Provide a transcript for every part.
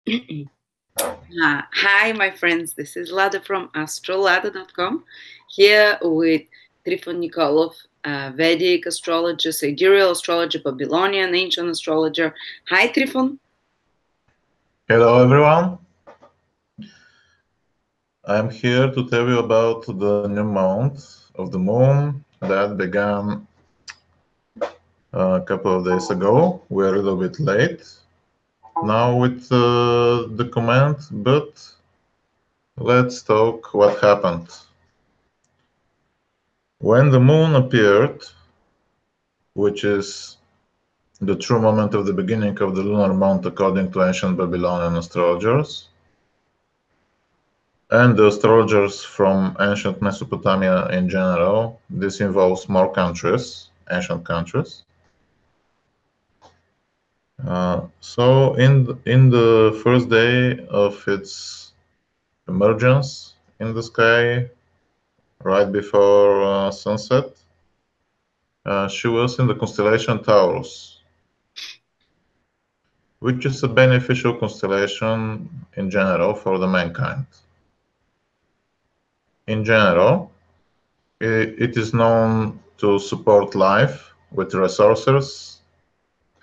Hi, my friends. This is Lada from astrolada.com, here with Trifon Nikolov, Vedic astrologer, sidereal astrologer, Babylonian ancient astrologer. Hi, Trifon. Hello, everyone. I'm here to tell you about the new month of the moon that began a couple of days ago. We're a little bit late now with the comment, but let's talk what happened. When the moon appeared, which is the true moment of the beginning of the lunar month according to ancient Babylonian astrologers, and the astrologers from ancient Mesopotamia in general, this involves more countries, ancient countries. So in the first day of its emergence in the sky, right before sunset, she was in the constellation Taurus, which is a beneficial constellation in general for the mankind. In general, it is known to support life with resources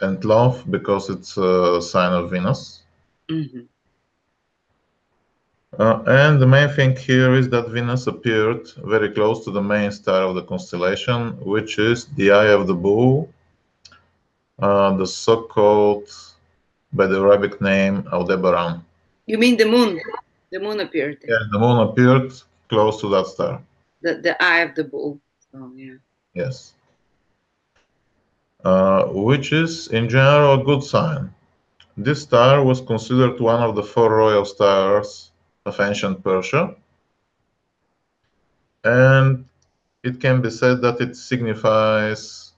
and love because it's a sign of Venus. Mm-hmm. And the main thing here is that Venus appeared very close to the main star of the constellation, which is the Eye of the Bull, the so-called, by the Arabic name, Aldebaran. You mean the moon? The moon appeared there. Yeah, the moon appeared close to that star. The eye of the bull. Oh, yeah. Yes. Which is, in general, a good sign. This star was considered one of the four royal stars of ancient Persia, and it can be said that it signifies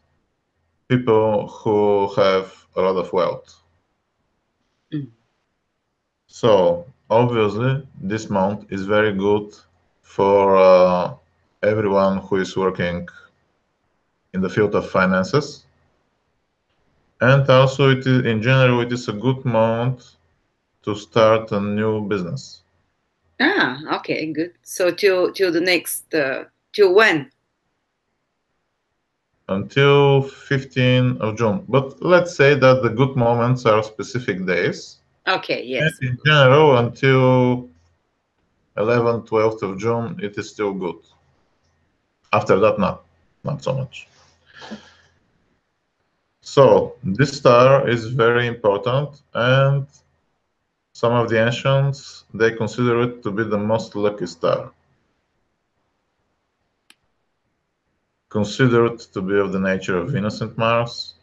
people who have a lot of wealth. Mm. So, obviously, this month is very good for everyone who is working in the field of finances. And also, in general, it is a good month to start a new business. Okay, good. So till the next till when? Until 15th of June. But let's say that the good moments are specific days. Okay, And yes. in general, until 11th, 12th of June, it is still good. After that, not so much. So this star is very important, and some of the ancients, they consider it to be the most lucky star. Considered to be of the nature of Venus and Mars,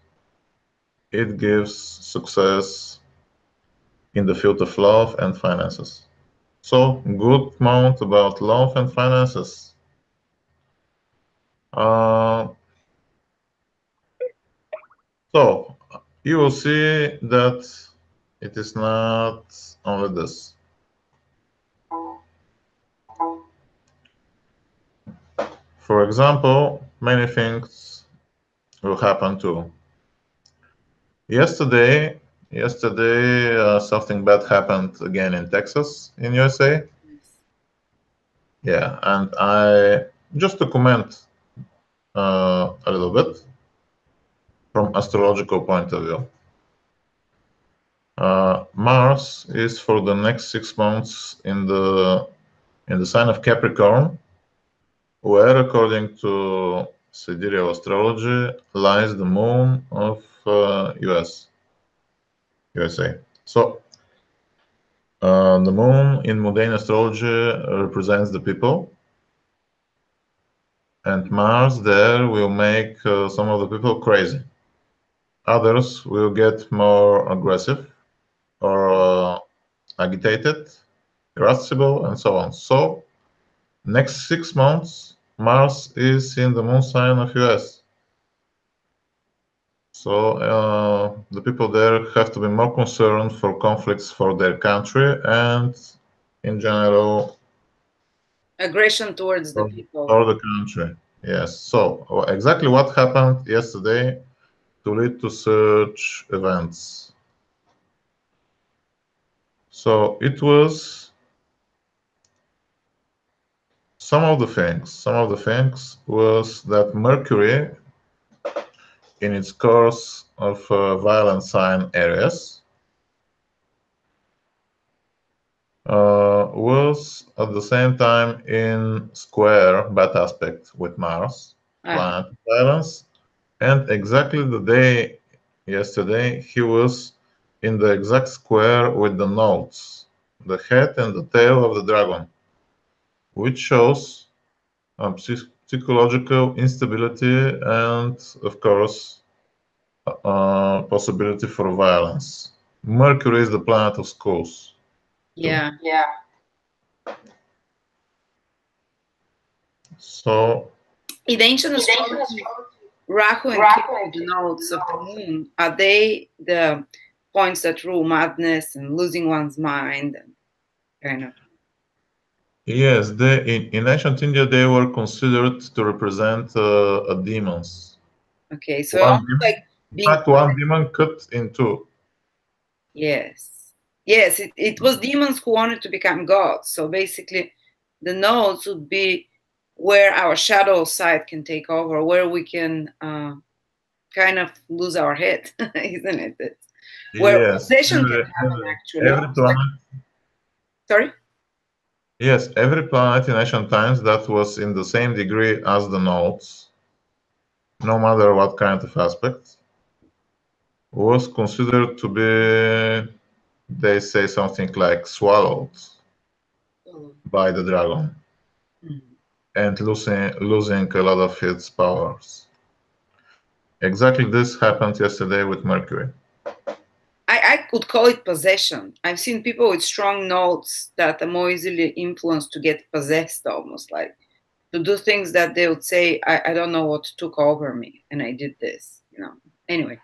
it gives success in the field of love and finances. So, good month about love and finances. So, you will see that it is not only this. For example, many things will happen too. Yesterday, something bad happened again in Texas, in USA. Yeah, and I just to comment a little bit from astrological point of view. Mars is for the next 6 months in the sign of Capricorn, where, according to sidereal astrology, lies the moon of USA. So the moon in mundane astrology represents the people, and Mars there will make some of the people crazy. Others will get more aggressive or agitated, irascible, and so on. So next 6 months, Mars is in the moon sign of US. So the people there have to be more concerned for conflicts for their country and, in general, Aggression towards the people. for the country. Yes. So exactly what happened yesterday to lead to such events. So it was some of the things was that Mercury, in its course of violent sign Aries, was at the same time in square bad aspect with Mars, planet of violence, and exactly the day yesterday he was in the exact square with the nodes, the head and the tail of the dragon, which shows psychological instability and, of course, possibility for violence. Mercury is the planet of schools. Yeah. So, in ancient astrology, Rahu and Ketu, the nodes of the moon, are they the points that rule madness and losing one's mind and kind of? yes, in ancient India they were considered to represent demons. Okay, so almost like being. In fact, one demon cut in two. Yes, it was demons who wanted to become gods. So basically, the nodes would be where our shadow side can take over, where we can kind of lose our head, isn't it? It's where possession can happen, actually. Every planet, sorry? Yes, every planet in ancient times that was in the same degree as the nodes, no matter what kind of aspect, was considered to be, they say something like swallowed by the dragon and losing a lot of its powers. Exactly this happened yesterday with Mercury. I could call it possession. I've seen people with strong nodes that are more easily influenced to get possessed, almost like to do things that they would say, I don't know what took over me and I did this, Anyway.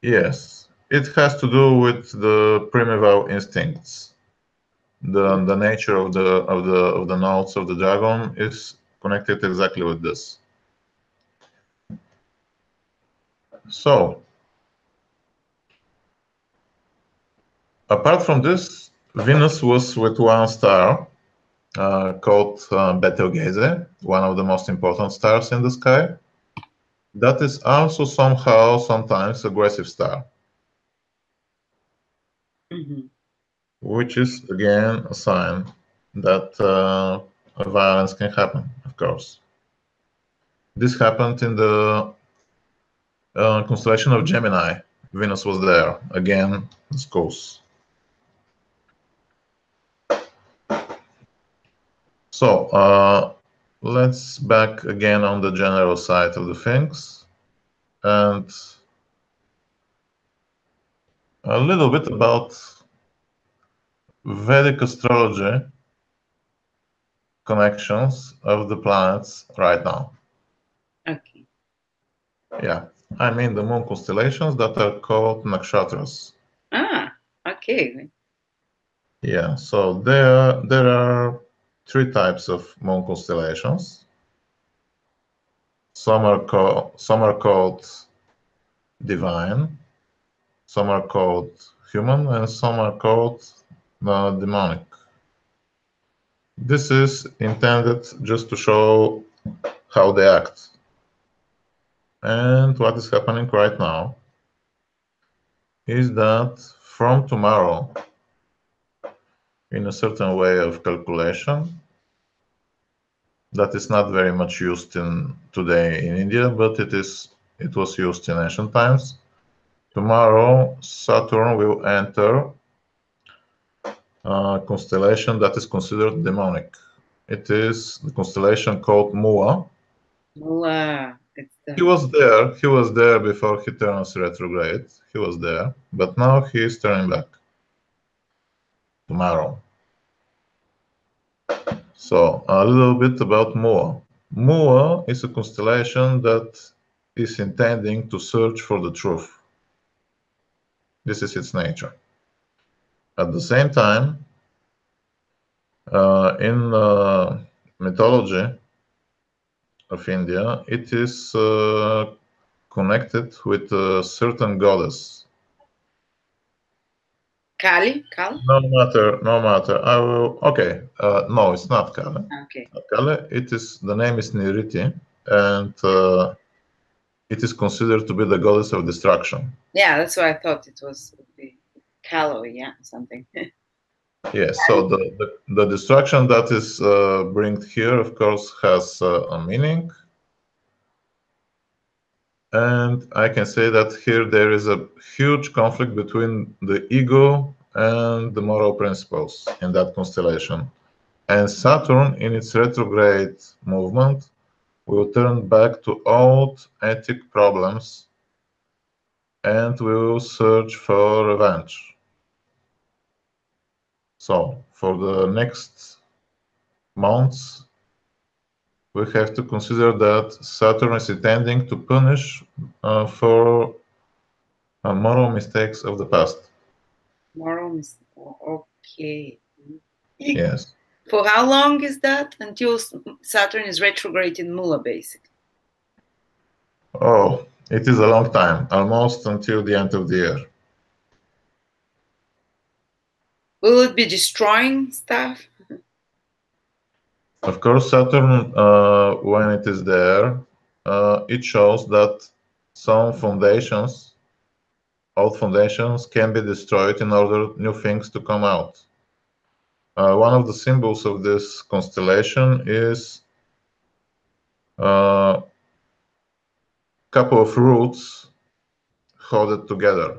Yes, it has to do with the primeval instincts. The nature of the nodes of the dragon is connected exactly with this. So, apart from this, Venus was with one star called Betelgeuse, one of the most important stars in the sky. That is also sometimes aggressive star, which is again a sign that violence can happen, of course. This happened in the constellation of Gemini. Venus was there again, the schools. So let's back again on the general side of the things and a little bit about Vedic astrology connections of the planets right now. Okay. Yeah, I mean the moon constellations that are called nakshatras. Okay. Yeah, so there are three types of moon constellations. Some are called divine, some are called human, and some are called demonic. This is intended just to show how they act. And what is happening right now is that from tomorrow, in a certain way of calculation, that is not very much used today in India, but it was used in ancient times. Tomorrow, Saturn will enter a constellation that is considered demonic. It is the constellation called Mua. He was there before he turns retrograde. He was there, but now he is turning back tomorrow. So a little bit about Mua. Mua is a constellation that is intending to search for the truth. This is its nature. At the same time, in mythology of India, it is connected with a certain goddess. Kali? No matter, no matter. I will. Okay. No, it's not Kali. Okay. Not Kali. It is. The name is Niriti, and it is considered to be the goddess of destruction. Yeah, that's why I thought it was Kalo, yeah, something. Yes. So the destruction that is bring here, of course, has a meaning. And I can say that here there is a huge conflict between the ego and the moral principles in that constellation. And Saturn, in its retrograde movement, will turn back to old ethic problems and will search for revenge. So, for the next months, we have to consider that Saturn is intending to punish for moral mistakes of the past. Moral mistake. Okay. Yes. For how long is that? Until Saturn is retrograde in Mula, basically. Oh, it is a long time, almost until the end of the year. Will it be destroying stuff? Of course, Saturn, when it is there, it shows that some foundations, old foundations, can be destroyed in order new things to come out. One of the symbols of this constellation is a couple of roots hold it together.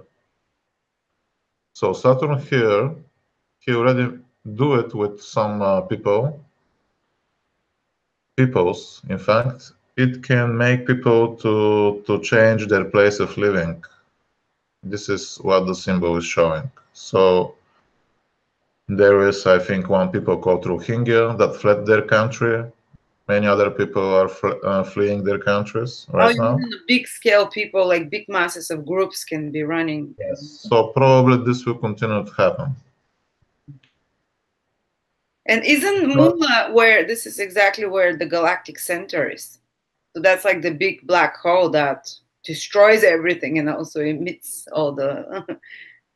So Saturn here, he already do it with some peoples. In fact, it can make people to change their place of living. This is what the symbol is showing. So there is, I think, one people called Rohingya that fled their country. Many other people are fleeing their countries right now. On a big scale, people, like big masses of groups, can be running. Yes. So probably this will continue to happen. And isn't Mula where this is exactly where the galactic center is? So that's like the big black hole that destroys everything and also emits all the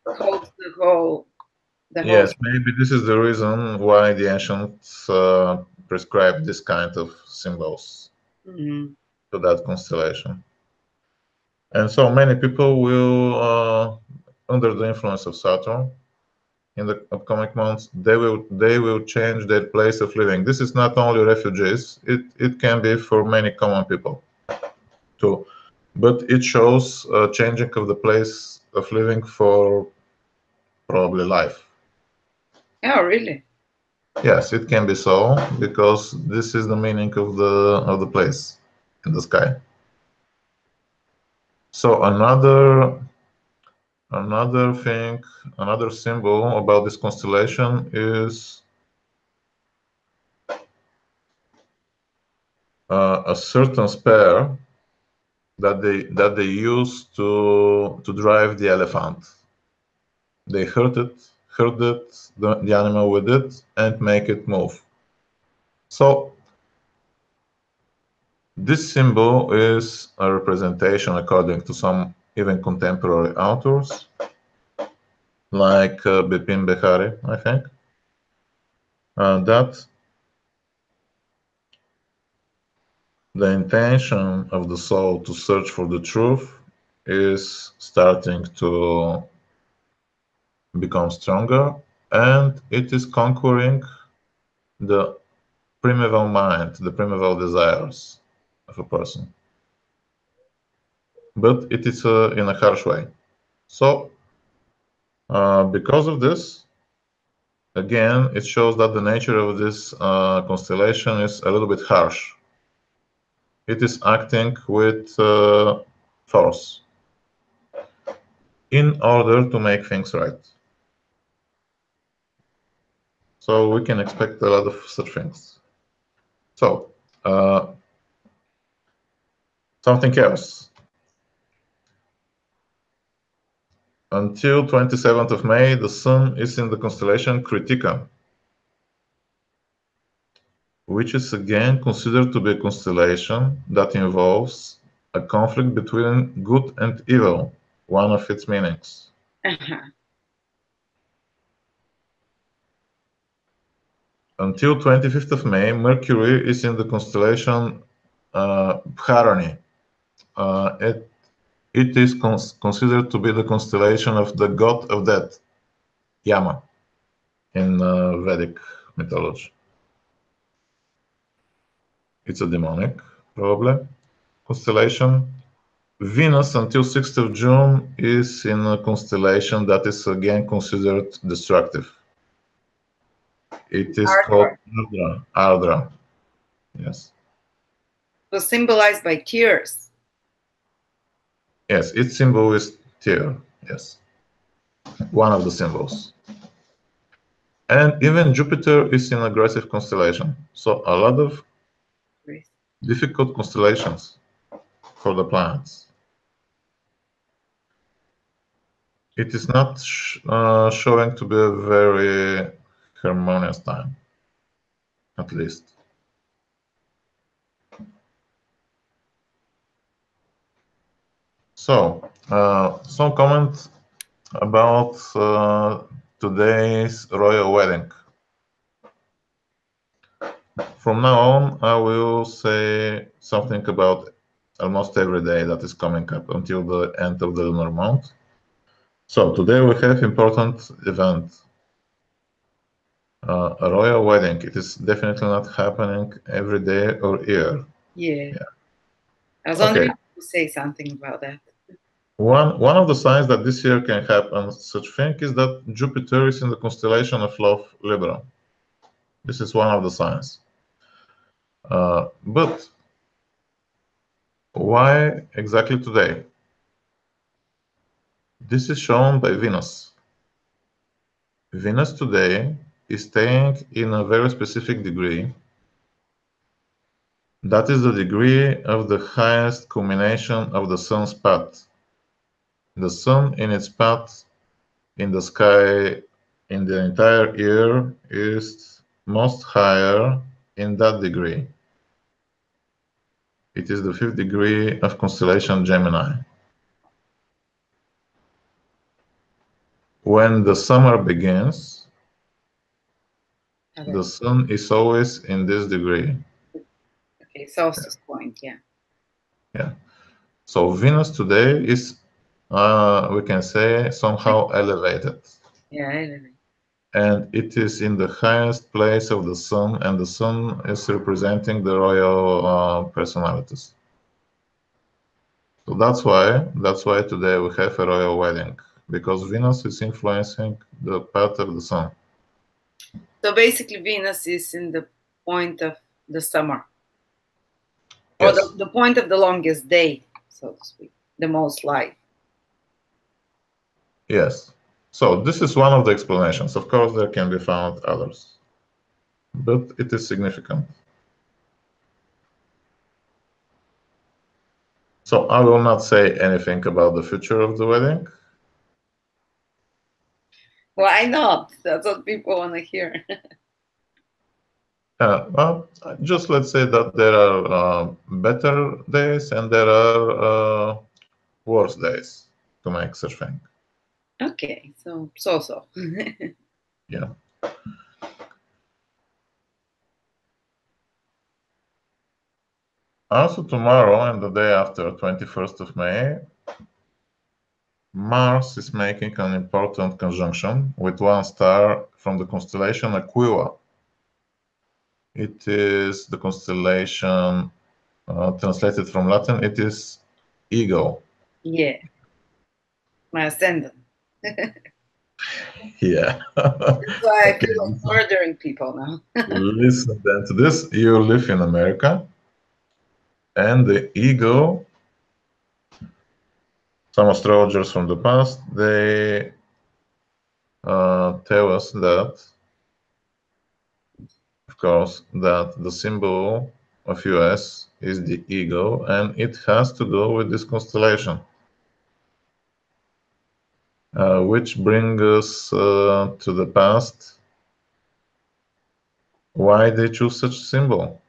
coats, the whole. Yes, maybe this is the reason why the ancients prescribed this kind of symbols to that constellation. And so many people will, under the influence of Saturn, in the upcoming months, they will change their place of living. This is not only refugees; it can be for many common people too. But it shows changing of the place of living for probably life. Oh, really? Yes, it can be so because this is the meaning of the place in the sky. So another thing, another symbol about this constellation is a certain spear that they use to drive the elephant. They hurt the animal with it and make it move. So this symbol is a representation, according to some even contemporary authors, like Bipin Behari, I think, that the intention of the soul to search for the truth is starting to become stronger, and it is conquering the primeval mind, the primeval desires of a person. But it is in a harsh way. So, because of this, again, it shows that the nature of this constellation is a little bit harsh. It is acting with force in order to make things right. So we can expect a lot of such things. So, something else. Until 27th of May, the Sun is in the constellation Kritika, which is again considered to be a constellation that involves a conflict between good and evil, one of its meanings. until 25th of May, Mercury is in the constellation Bharani. It is considered to be the constellation of the god of death, Yama, in Vedic mythology. It's a demonic, probably, constellation. Venus, until 6th of June, is in a constellation that is again considered destructive. It is called Ardra. Yes. It was symbolized by tears. Yes, its symbol is tear. Yes. One of the symbols. And even Jupiter is in aggressive constellation. So a lot of difficult constellations for the planets. It is not showing to be a very harmonious time, at least. So, some comments about today's royal wedding. From now on, I will say something about almost every day that is coming up until the end of the lunar month. So today we have important event, a royal wedding. It is definitely not happening every day or year. Yeah. I was wondering if you say something about that. One of the signs that this year can happen such thing is that Jupiter is in the constellation of Love Libra. This is one of the signs. But why exactly today? This is shown by Venus. Venus today is staying in a very specific degree. That is the degree of the highest culmination of the sun's path. The sun in its path in the sky in the entire year is most higher in that degree. It is the 5th degree of constellation Gemini. When the summer begins, the sun is always in this degree. Okay, solstice point, yeah. Yeah. So Venus today is, we can say, somehow elevated. Yeah, elevated. And it is in the highest place of the sun, and the sun is representing the royal personalities. So that's why today we have a royal wedding, because Venus is influencing the path of the sun. So basically Venus is in the point of the summer. Yes. Or the point of the longest day, so to speak, the most light. Yes. So this is one of the explanations. Of course, there can be found others, but it is significant. So I will not say anything about the future of the wedding. Why not? That's what people want to hear. Well, just let's say that there are better days and there are worse days to make such thing. Okay, so. Yeah. Also tomorrow and the day after, 21st of May, Mars is making an important conjunction with one star from the constellation Aquila. It is the constellation, translated from Latin, it is Eagle. Yeah. My ascendant. Yeah. That's why I feel like murdering people now. Listen then to this. You live in America, and the Eagle, some astrologers from the past, they tell us that, of course, that the symbol of US is the eagle, and it has to do with this constellation, which brings us to the past. Why they choose such symbol?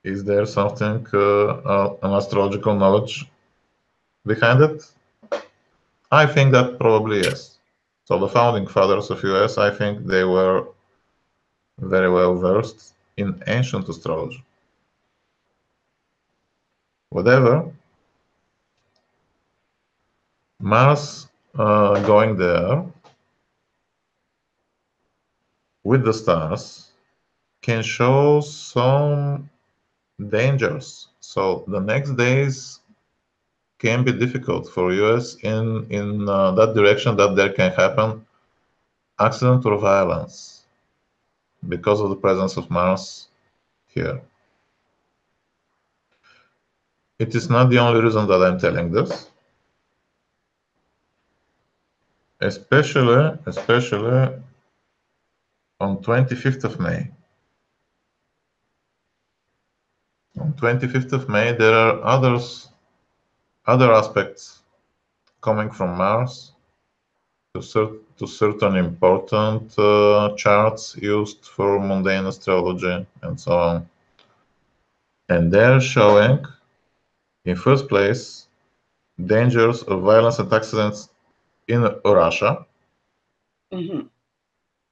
Is there something, an astrological knowledge behind it? I think that probably yes. So the founding fathers of US, I think they were very well versed in ancient astrology. Whatever, Mars going there with the stars can show some dangers. So the next days can be difficult for US in that direction, that there can happen accident or violence because of the presence of Mars here. It is not the only reason that I'm telling this. Especially on 25th of May. On 25th of May, there are other aspects coming from Mars to certain important charts used for mundane astrology and so on. And they're showing, in first place, dangers of violence and accidents in Russia,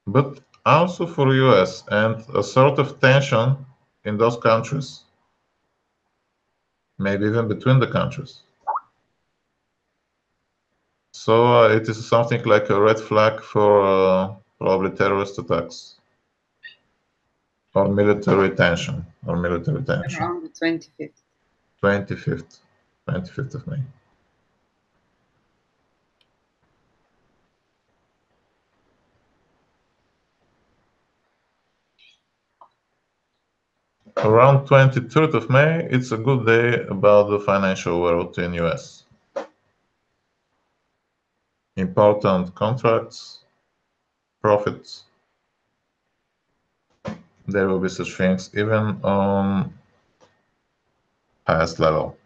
but also for US and a sort of tension in those countries, maybe even between the countries. So it is something like a red flag for probably terrorist attacks or military tension. Around the 25th. 25th of May. Around 23rd of May, it's a good day about the financial world in US. Important contracts, profits. There will be such things even on highest level.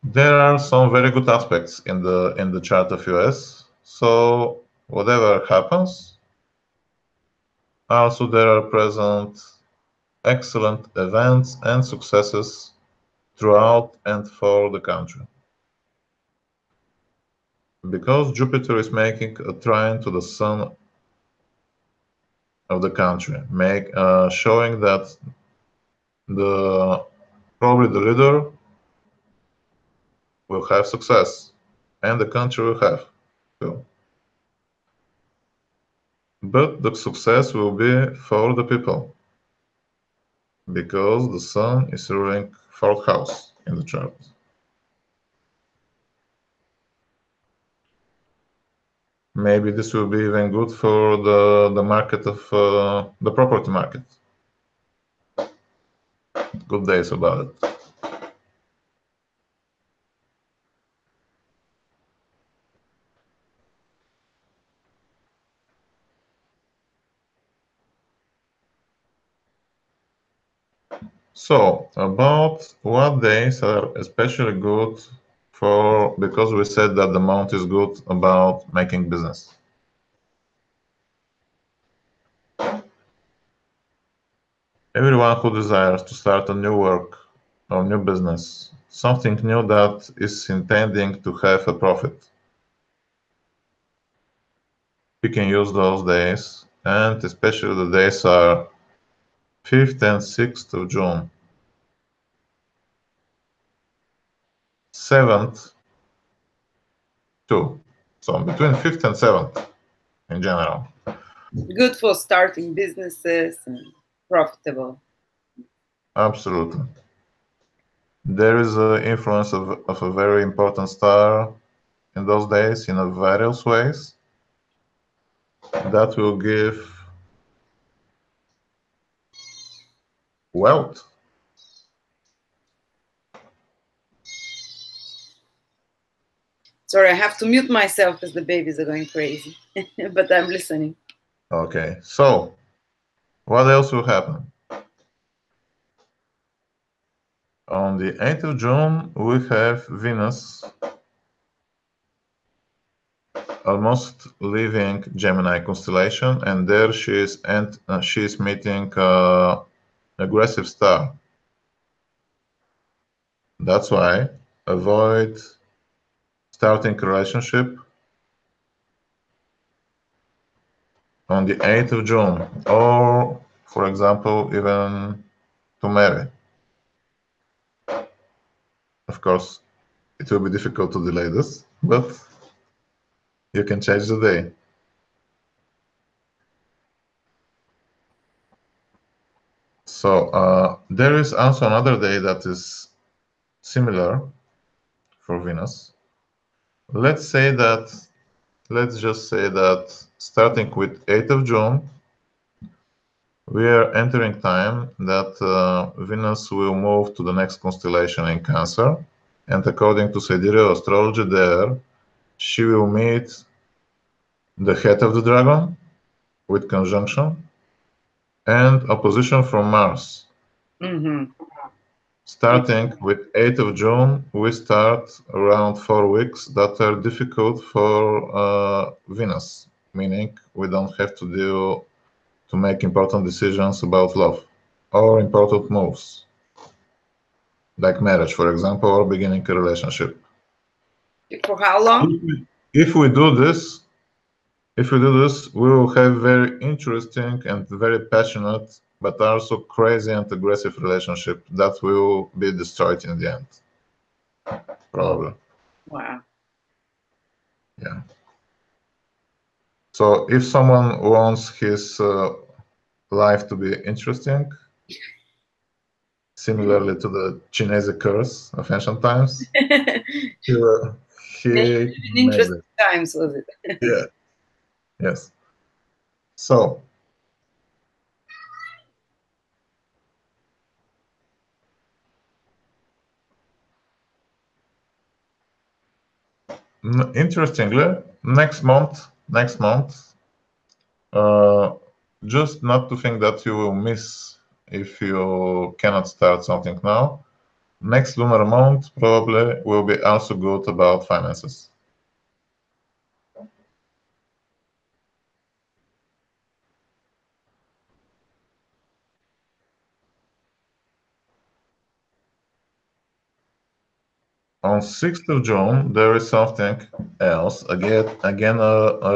There are some very good aspects in the chart of US. So whatever happens, also there are present excellent events and successes throughout and for the country. Because Jupiter is making a trine to the Sun of the country, showing that probably the leader will have success, and the country will have too. But the success will be for the people, because the Sun is ruling fourth house in the chart. Maybe this will be even good for the market of the property market. Good days about it. So about what days are especially good for, because we said that the month is good about making business. Everyone who desires to start a new work or new business, something new that is intending to have a profit, we can use those days, and especially the days are 5th and 6th of June. 7th too. So between 5th and 7th in general. Good for starting businesses and profitable. Absolutely. There is an influence of a very important star in those days in various ways that will give wealth. Sorry, I have to mute myself because the babies are going crazy, but I'm listening. Okay, so what else will happen? On the 8th of June, we have Venus almost leaving Gemini constellation, and there she is meeting aggressive star. That's why avoid starting a relationship on the 8th of June, or, for example, even to marry. Of course, it will be difficult to delay this, but you can change the day. So there is also another day that is similar for Venus. Let's just say that starting with 8th of June, we are entering time that Venus will move to the next constellation in Cancer, and according to sidereal astrology there, she will meet the head of the dragon with conjunction and opposition from Mars. Starting with 8th of June, we start around 4 weeks that are difficult for Venus, meaning we don't have to make important decisions about love or important moves, like marriage, for example, or beginning a relationship. For how long? If we do this, we will have very interesting and very passionate, but also crazy and aggressive relationship that will be destroyed in the end. Probably. Wow. Yeah. So if someone wants his life to be interesting, similarly to the Chinese curse of ancient times, he interesting times, was it? Yeah. Yes. So interestingly, next month, just not to think that you will miss if you cannot start something now. Next lunar month probably will be also good about finances. On 6th of June, there is something else. Again, a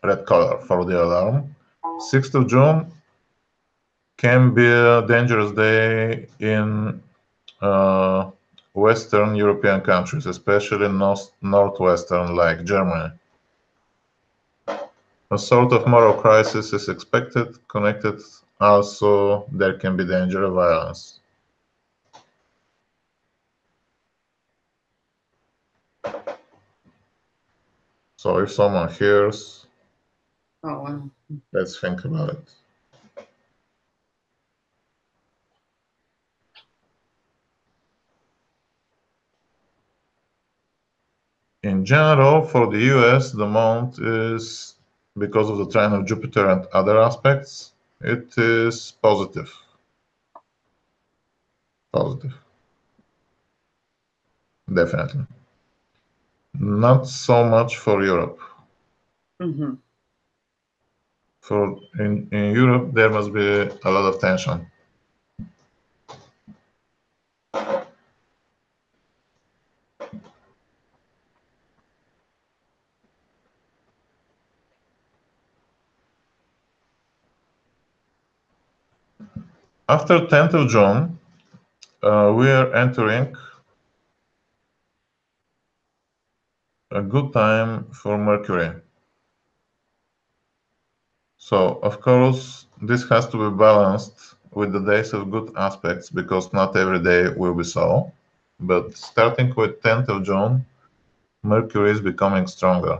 red color for the alarm. 6th of June can be a dangerous day in Western European countries, especially northwestern, like Germany. A sort of moral crisis is expected, connected also there can be danger of violence. So if someone hears, wow. Let's think about it. In general, for the US, the month is, because of the trine of Jupiter and other aspects, it is positive. Positive. Definitely. Not so much for Europe. In Europe, there must be a lot of tension. After 10th of June, we are entering a good time for Mercury. So, of course, this has to be balanced with the days of good aspects because not every day will be so. But starting with 10th of June, Mercury is becoming stronger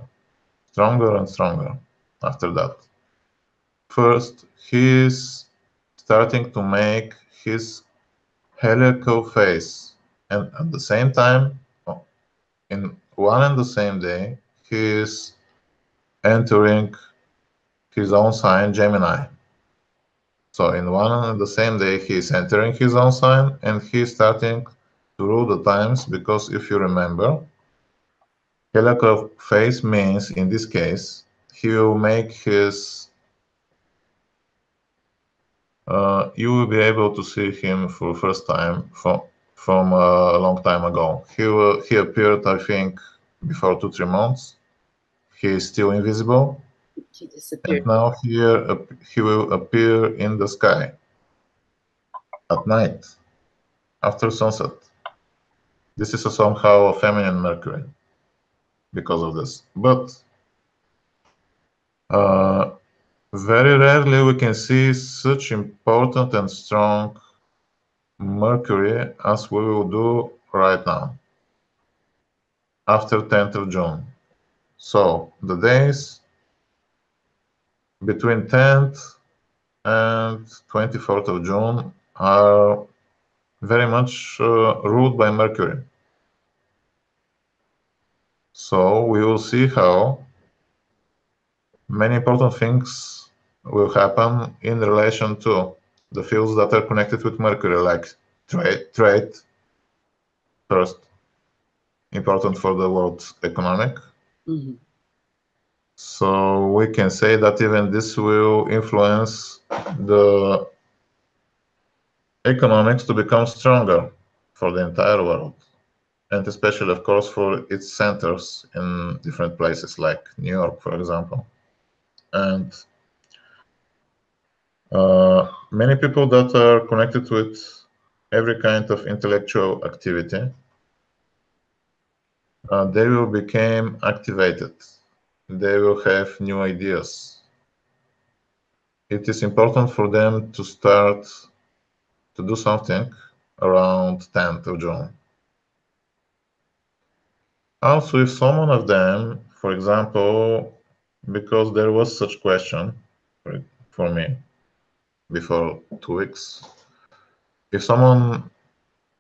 and stronger after that. First, he is starting to make his heliacal phase, and at the same time, in one and the same day, he is entering his own sign, Gemini. So in one and the same day, he is entering his own sign and he is starting to rule the times, because if you remember, heliacal phase means, in this case, he will make his you will be able to see him for the first time from a long time ago. He appeared, I think, before 2-3 months. He is still invisible. He disappeared. And now he will appear in the sky at night after sunset. This is somehow a feminine Mercury because of this. But very rarely we can see such important and strong Mercury as we will do right now after 10th of June. So the days between 10th and 24th of June are very much ruled by Mercury. So we will see how many important things will happen in relation to the fields that are connected with Mercury, like trade first, important for the world's economic. Mm-hmm. So we can say that even this will influence the economics to become stronger for the entire world, and especially, of course, for its centers in different places like New York, for example. And many people that are connected with every kind of intellectual activity, they will become activated. They will have new ideas. It is important for them to start to do something around 10th of June. Also, if someone of them, for example, because there was such question for me before 2 weeks, if someone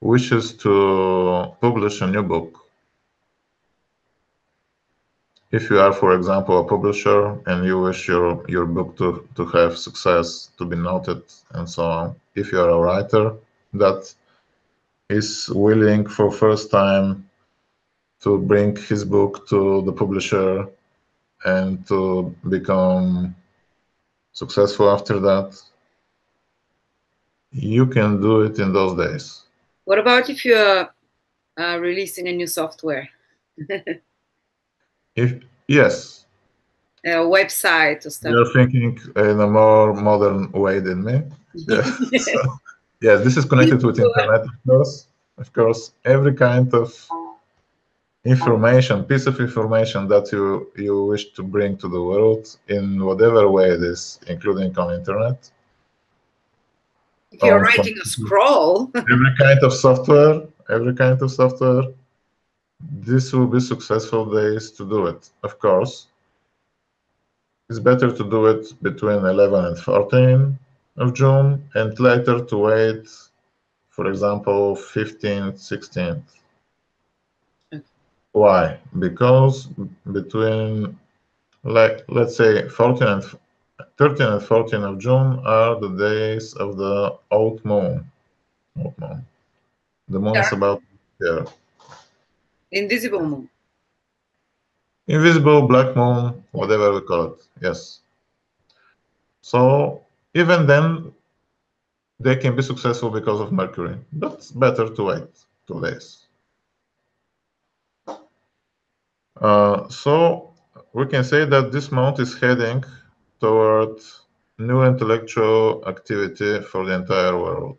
wishes to publish a new book, if you are, for example, a publisher and you wish your book to have success, to be noted, and so on, if you are a writer that is willing for first time to bring his book to the publisher and to become successful after that, you can do it in those days. What about if you're releasing a new software? Yes. A website or stuff. You're thinking in a more modern way than me. Yeah. So, yes, this is connected with internet, of course. Of course, every kind of information, piece of information that you wish to bring to the world in whatever way it is, including on internet. If you're writing a scroll. every kind of software, this will be successful days to do it. Of course, it's better to do it between 11 and 14 of June and later to wait, for example, 15th, 16th. Okay. Why? Because between, like, let's say 13 and 14 of June are the days of the old moon. The moon is about here. Invisible moon. Invisible, black moon, whatever we call it. Yes. So even then, they can be successful because of Mercury, but it's better to wait 2 days. So we can say that this month is heading toward new intellectual activity for the entire world.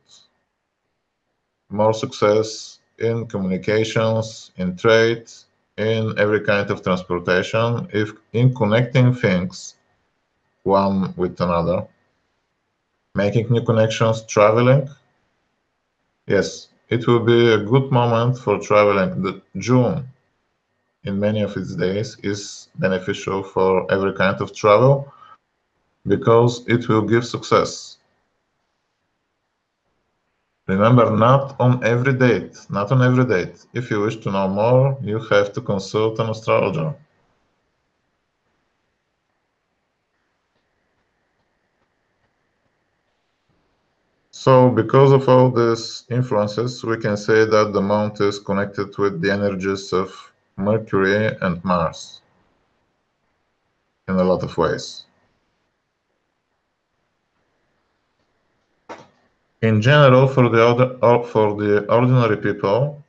More success in communications, in trade, in every kind of transportation, if in connecting things one with another, making new connections, traveling. Yes, it will be a good moment for traveling. The June, in many of its days, is beneficial for every kind of travel because it will give success. Remember, not on every date. If you wish to know more, you have to consult an astrologer. So, because of all these influences, we can say that the month is connected with the energies of Mercury and Mars in a lot of ways. In general, for the ordinary people,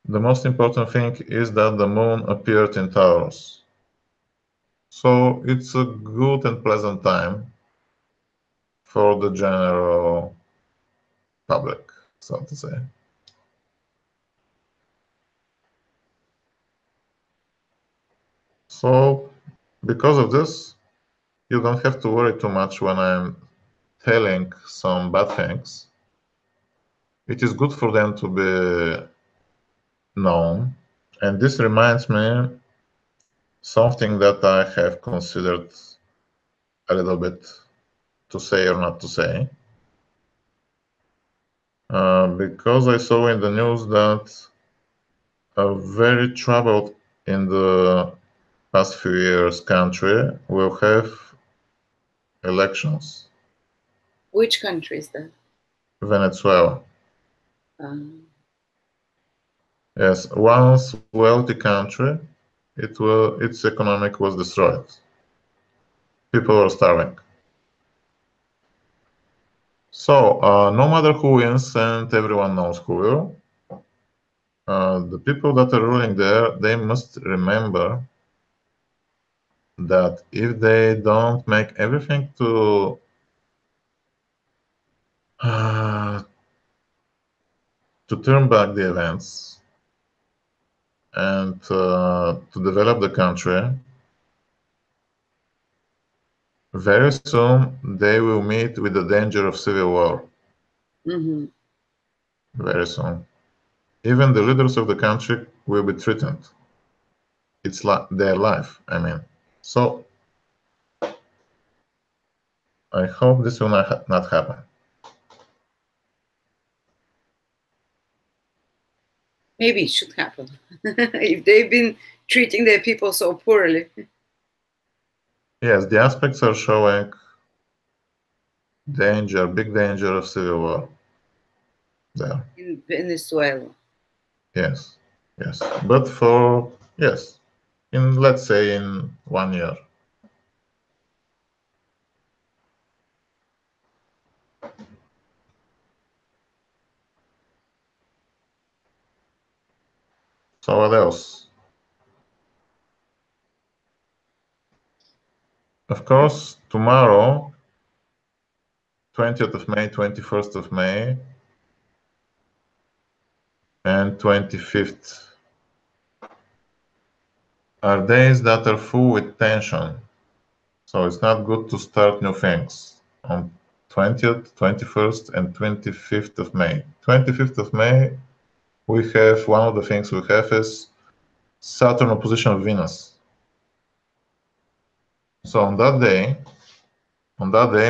the most important thing is that the moon appeared in Taurus. So it's a good and pleasant time for the general public, so to say. So because of this, you don't have to worry too much when I'm telling some bad things. It is good for them to be known. And this reminds me something that I have considered a little bit to say or not to say. Because I saw in the news that a very troubled in the past few years country will have elections. Which country is that? Venezuela. Yes, once wealthy country, its economic was destroyed. People are starving. So no matter who wins, and everyone knows who will, the people that are ruling there, they must remember that if they don't make everything to turn back the events and to develop the country, very soon they will meet with the danger of civil war. Mm-hmm. Very soon. Even the leaders of the country will be threatened. It's like their life, I mean. So I hope this will not happen. Maybe it should happen if they've been treating their people so poorly. Yes, the aspects are showing danger, big danger of civil war there. In Venezuela. Yes, yes. But for, yes, in, let's say, in 1 year. So what else? Of course, tomorrow, 20th of May, 21st of May, and 25th are days that are full with tension. So it's not good to start new things on 20th, 21st, and 25th of May. 25th of May, we have one of the things we have is Saturn opposition of Venus. So on that day,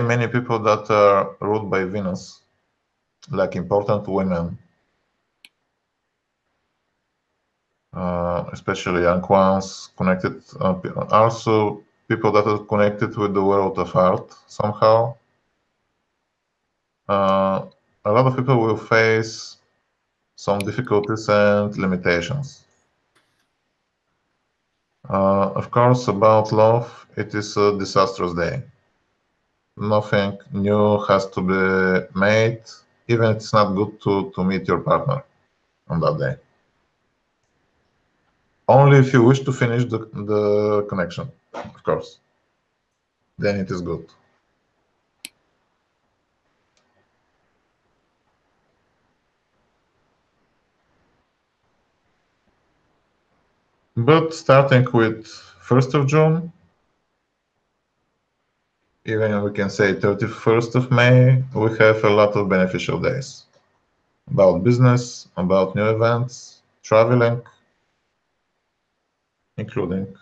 many people that are ruled by Venus, like important women, especially young ones, connected, also people that are connected with the world of art somehow. A lot of people will face some difficulties and limitations. Of course, about love, it is a disastrous day. Nothing new has to be made, even it's not good to meet your partner on that day. Only if you wish to finish the connection, of course. Then it is good. But starting with 1st of June, even we can say 31st of May, we have a lot of beneficial days. About business, about new events, traveling, including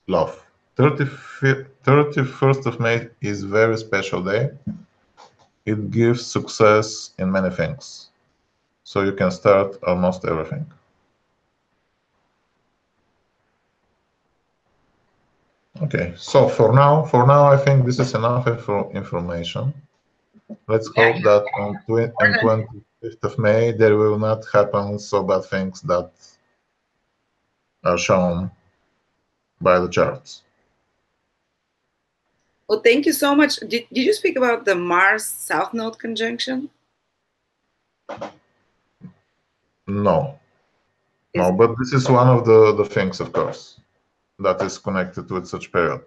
love. 31st of May is a very special day. It gives success in many things. So you can start almost everything. Okay, so for now, I think this is enough information. Let's hope that on 25th of May, there will not happen so bad things that are shown by the charts. Well, thank you so much. Did you speak about the Mars South Node conjunction? No. No, but this is one of the things, of course, that is connected with such period.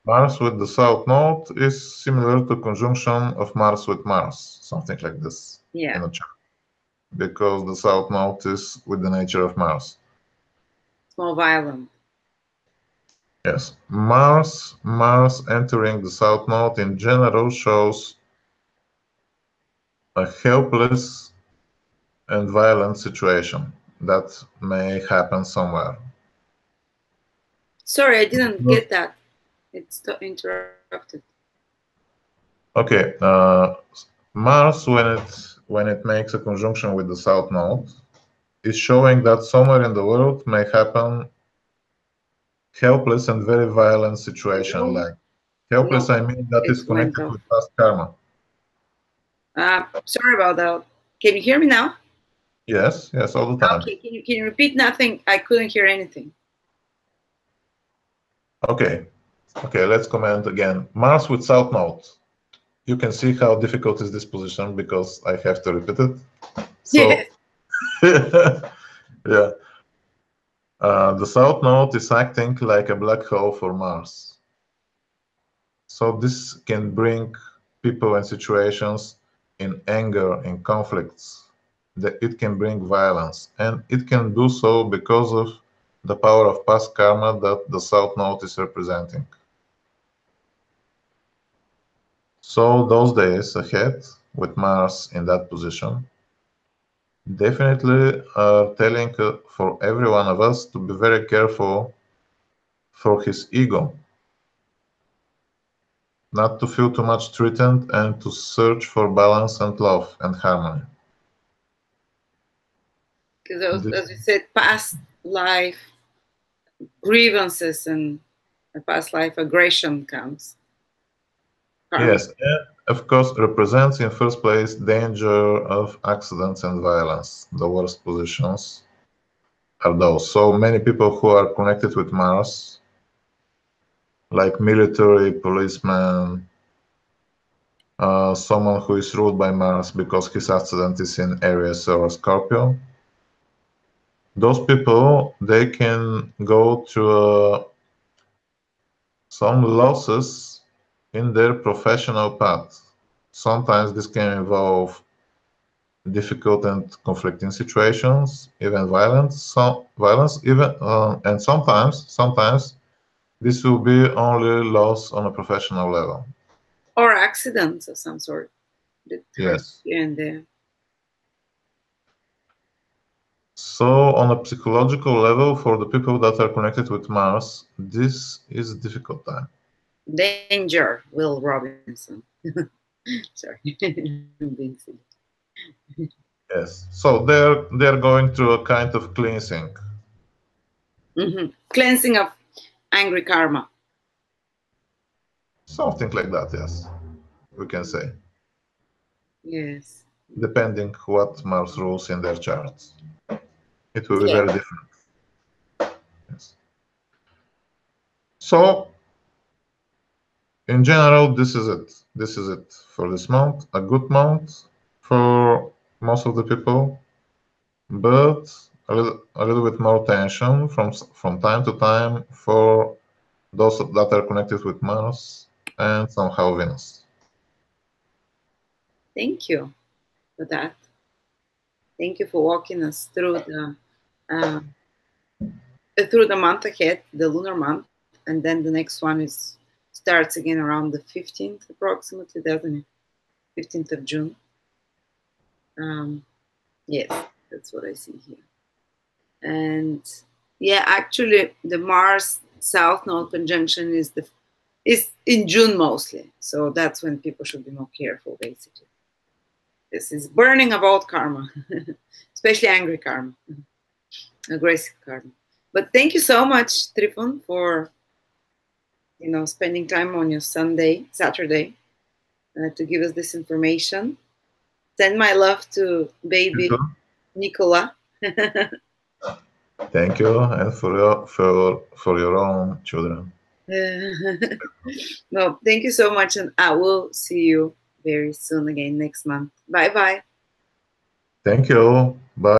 Mars with the South Node is similar to conjunction of Mars with Mars, something like this in a chart, because the South Node is with the nature of Mars. It's more violent. Yes, Mars entering the South Node in general shows a helpless and violent situation that may happen somewhere. Sorry, I didn't get that. It's interrupted. Okay, Mars when it makes a conjunction with the South Node is showing that somewhere in the world may happen helpless and very violent situation. Hello? Like helpless, No, I mean that is connected with past karma. Sorry about that. Can you hear me now? Yes, all the time. Okay, can you repeat nothing? I couldn't hear anything. Okay, let's comment again. Mars with South Node. You can see how difficult is this position because I have to repeat it. So, yeah. The South Node is acting like a black hole for Mars. So this can bring people and situations in anger, in conflicts. It can bring violence, and it can do so because of the power of past karma that the South Node is representing. So those days ahead, with Mars in that position, definitely are telling for every one of us to be very careful for his ego, not to feel too much threatened, and to search for balance and love and harmony. Because as you said, past life grievances and a past life aggression comes. Yes, and of course represents in first place danger of accidents and violence. The worst positions are those. So many people who are connected with Mars, like military, policemen, someone who is ruled by Mars because his ascendant is in Aries or Scorpio, those people, they can go through some losses in their professional path. Sometimes this can involve difficult and conflicting situations, even violence, and sometimes this will be only loss on a professional level. Or accidents of some sort. Yes. Here and there. So on a psychological level, for the people that are connected with Mars, this is a difficult time. Danger, Will Robinson. Sorry, I'm being silly. Yes. So they're going through a kind of cleansing. Cleansing of angry karma. Something like that, yes. We can say. Yes. Depending what Mars rules in their charts. It will be very different. Yes. So, in general, this is it. This is it for this month. A good month for most of the people, but a little bit more tension from time to time for those that are connected with Mars and somehow Venus. Thank you for that. Thank you for walking us through the month ahead, the lunar month, and then the next one starts again around the 15th, approximately, doesn't it? 15th of June. Yes, that's what I see here. And yeah, actually, the Mars South Node conjunction is in June mostly, so that's when people should be more careful. Basically, this is burning about karma, especially angry karma, aggressive karma. But thank you so much, Trifon, for spending time on your Saturday, to give us this information. Send my love to baby Nicola. Thank you, and for your own children. No, thank you so much, and I will see you very soon again next month. Bye bye. Thank you.